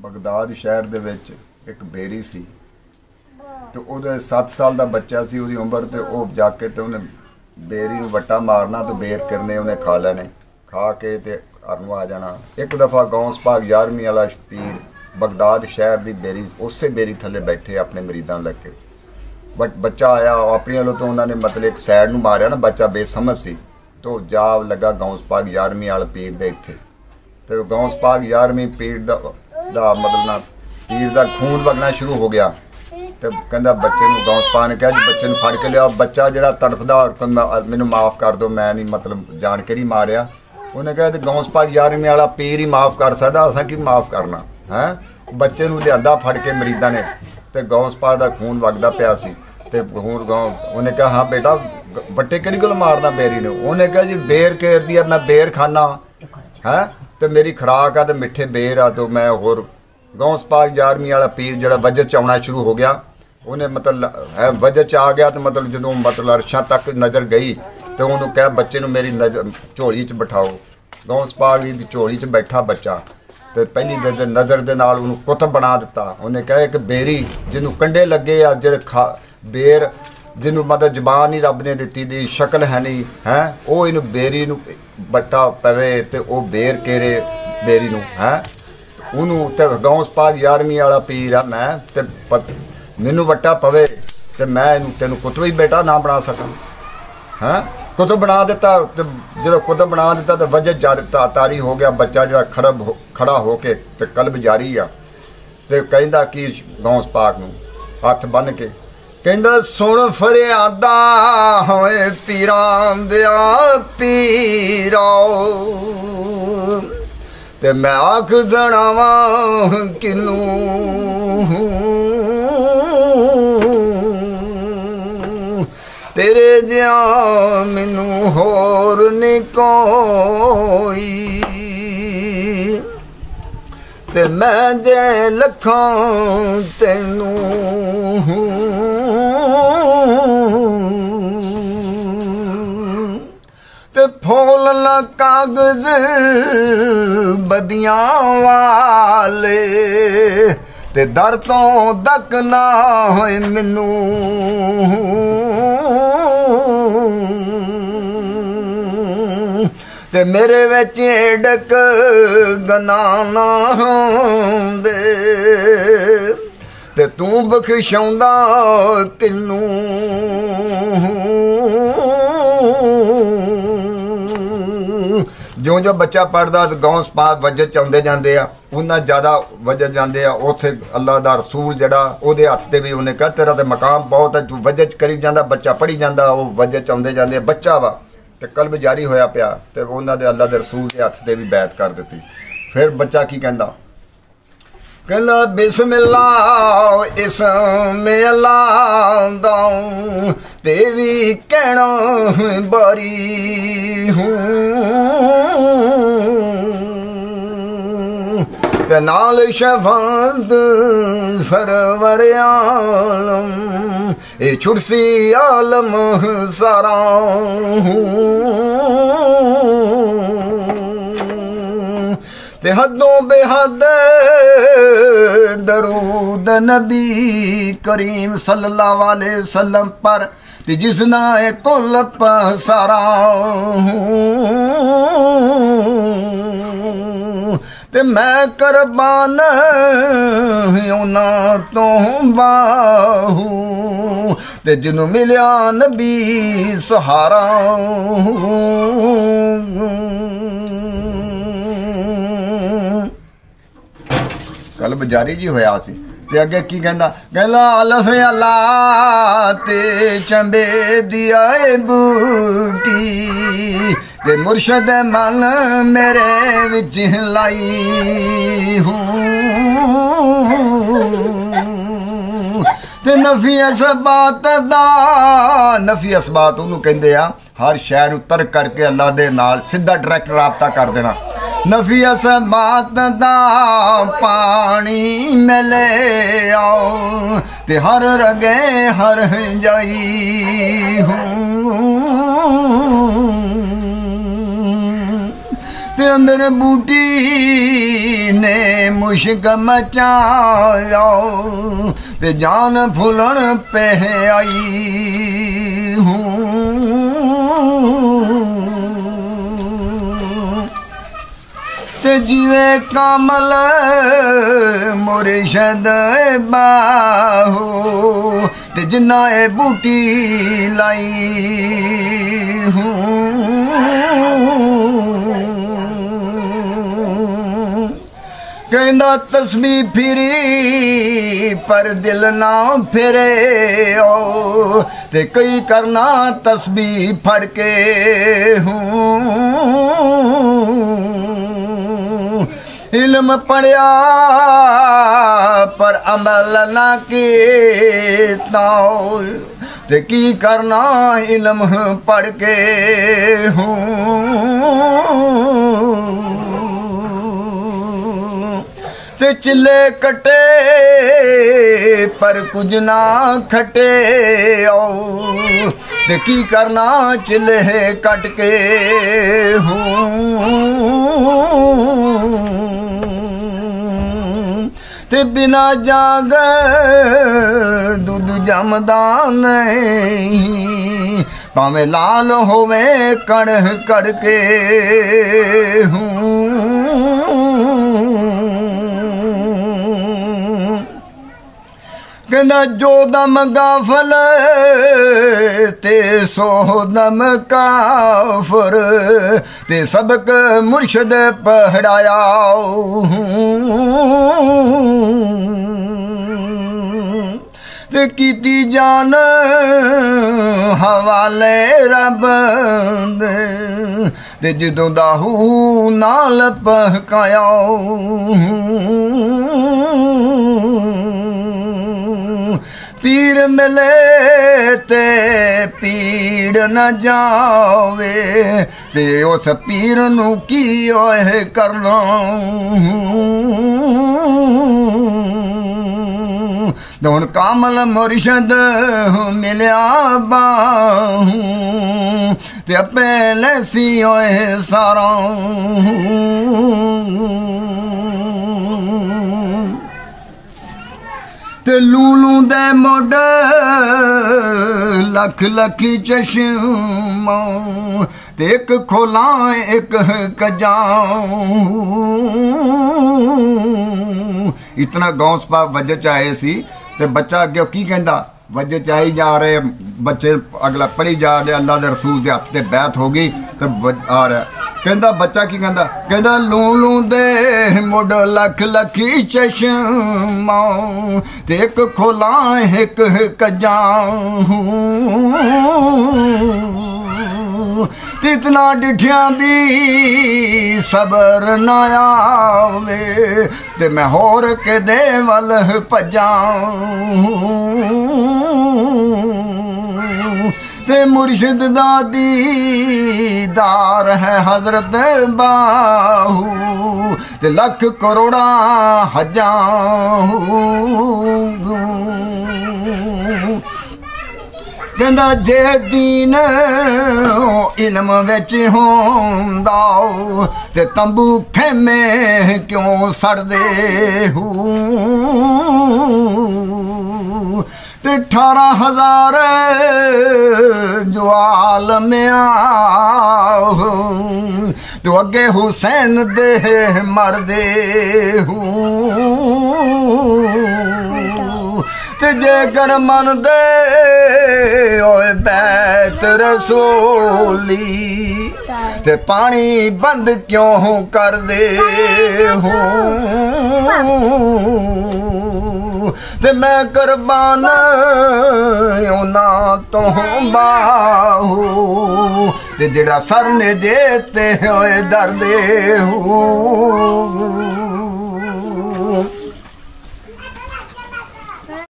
Baghdad शहर दे विच एक berry सी ते उहदे 7 साल का बच्चा सी। उहदी उम्र ते वो जाके ते उन्हें बेरी नूं वट्टा मारना तो बेर किरने उन्हें खा लैने। खा के ते घर नूं आ जाना। एक दफ़ा गौस पाक 11वीं वाला पीर बगदाद शहर की बेरी उस बेरी थले बैठे अपने मरीदां लग के बट बच्चा आया अपने वालों तो उन्होंने मतलब एक सैड नूं मारिया ना। बच्चा बेसमझ सी तो जा लगा गौस पाक 11वीं वाले पीर दे इत्थे। तो गौस पाक 11वीं पीर दा मतलब ना पीर दा खून वगना शुरू हो गया। तो कहंदा बच्चे नूं गौस पाक ने कहा जी बच्चे नूं फड़ के लिया। बच्चा जिहड़ा तड़फदा मैनूं माफ़ कर दो, मैं नहीं मतलब जान के नहीं मारिया। उन्हें कहा गौस पाक 11वीं वाला पीर ही माफ़ कर सकदा, असां की माफ़ करना है। बच्चे नूं लिआंदा फड़ के मरीदां ने ते गौस पाक दा खून वगदा पिया सी। ते खून उन्हें कहा हाँ बेटा बट्टे किहड़ी गल मारदा बेरी ने। उन्हें कहा जी बेर घेरदी है, मैं बेर खाना है तो मेरी खुराक आ तो मिठे बेर आ तो मैं होर। गौस पाक 11वीं वाला पीर जिहड़ा वजद च आउणा शुरू हो गया। उन्हें मतलब है वजद च आ गया तो मतलब जो मतलब अरशां तक नज़र गई तो उन्होंने कहा बच्चे नूं मेरी नज़र झोली च बिठाओ। गौस पाक की झोली च बैठा बच्चा तो पहली नज़र दे नाल उन्होंने कुतब बना दिता। उन्हें कहा एक बेरी जिन्हों कंडे लगे आ जिहड़े बेर जिन्हों मतलब जबान ही रब ने दिती दी शक्ल है नहीं है वो इन बेरी नूं बट्टा पवे तो वो बेर केरे बेरी नूं है उन्होंने। तो गौस पाक 11वीं वाला पीर आ मैं तो मैनू वट्टा पवे तो मैं तेनों कुतब ही बेटा ना बना सकां हैं। कुतब बना दिता तो जो कुतब बना दिता तो वजह तारी हो गया। बच्चा जो खड़ा हो के तो कल्ब जारी आ तो कहंदा कि गौस पाक नूं हथ बन के कहंदा सुन फरियादा होए पीरां दिया पीरा ते मैं आख जनावा किनू तेरे जिया मैनू होर नहीं कोई ते मैं दे लखां तेनू ते फूल ला कागज बदियां वाले ते दर तो दक ना होए मैनू ते मेरे विच एडक गनाना दे ते तू बख्शाउंदा किनू जो जो बच्चा पढ़दा गौस पाक वजद च आउंदे जांदे आ उन्ना ज़्यादा वजद जांदे आ। उत्थे अल्लाह दा रसूल जिहड़ा ओहदे हत्थ ते भी उन्हें कहा तेरा तो मकाम बहुत है तू वजद च करी जांदा बच्चा पढ़ी जांदा वो वजद च आउंदे जांदे बच्चा वा ते कल्ब जारी होया पिया ते उन्हां दे अल्लाह दे रसूल दे हत्थ ते भी बैत कर दित्ती। फिर बच्चा की कहंदा कहंदा बिस्मिल्लाह इसमे अल्लाह दा ते भी कहना बारी हूँ ते नाल शफात सरवर आलम ए छुड़सी आलम सारा ते हदों बेहद दरूद नबी करीम सल्लल्लाहु अलैहि वसल्लम पर ते जिसना कुल पसारा ते मैं कुर्बान उन्हां तो बाहू ते जिन्हों मिलिया नबी सहारा कल्ब जारी जी होया सी। ते अगे की कहंदा कहला अलफ अल्लाह ते चंबे दिया बूटी ते मुर्शद मन मेरे विच लाई हूँ ते नफी असबात दा नफी असबात उन्होंने कहंदे आ हर शहर नूं तर्क करके अल्लाह दे नाल सीधा डायरैक्ट राबता कर देना। नफी असबात दा पानी मिले आओ ते हर रगे हर जाई हूँ ते अंदर बूटी ने मुश्क मचाया ते जान फुलन पे आई हूँ। ते जीवे कामल मुर्शद बाहो ते जिन्ना ए बूटी लाई हूँ। कहना तस्बीह फिरी पर दिल ना फिरे ओ ते कई करना तस्बीह फड़ के हूँ। इल्म पढ़िया पर अमल ना कीता ते की करना इल्म पढ़ के हूँ। ते चिल्ले कटे पर कुछ ना खटे आओ ते की करना चिल्ले कट के हूँ। ते बिना जाग दूध जमदा नहीं भावें लाल होवे कड़ कड़ के हूँ। कहना जो दम गाफल ते सो दम काफर ते सबक मुर्शद पढ़ाया ते कीती जान हवाले रब दे ते जदों दाहू नाल पकाया पीर मिले ते पीड़ न जावे ते उस पीर नू की ओए करना। हुण कामल मुर्शद मिलिया बाहू ते अपे लैसी ओए सारा। ते लूलू दे मोड लख लखी चश्मा ते एक खोला एक कजाऊं। इतना गौस पाप वजह चाहे सी ते बच्चा अगे की कहंदा वजह चाही जा रहे बच्चे अगला पढ़ी जा रहे अल्लाह दे रसूल दे हथ ते बैत हो गई ते आ रहा कहंदा बच्चा की कहंदा कहंदा लूलू दे मुड लख लखी चश्मा ते एक खोला एक कजाऊं। इतना डिठिया भी सबर न आवे ते मैं होर के दे वल भजाऊं ते मुर्शिद दा दीदार है हजरत बाहू ते लख करोड़ा हजाऊं। कहंदा जे दीन इल्म विच होंदा ते तंबू खेमे क्यों सड़दे हो ते 18,000 जो आलम आओ तो अगे हुसैन दे मरदे हूँ ते जेकर मन दे ओए बैत रसूली ते पानी बंद क्यों कर दे हूँ ते मैं कुर्बान ना तो बाहू ते जेड़ा सर ने देते होए दर्दे हूँ।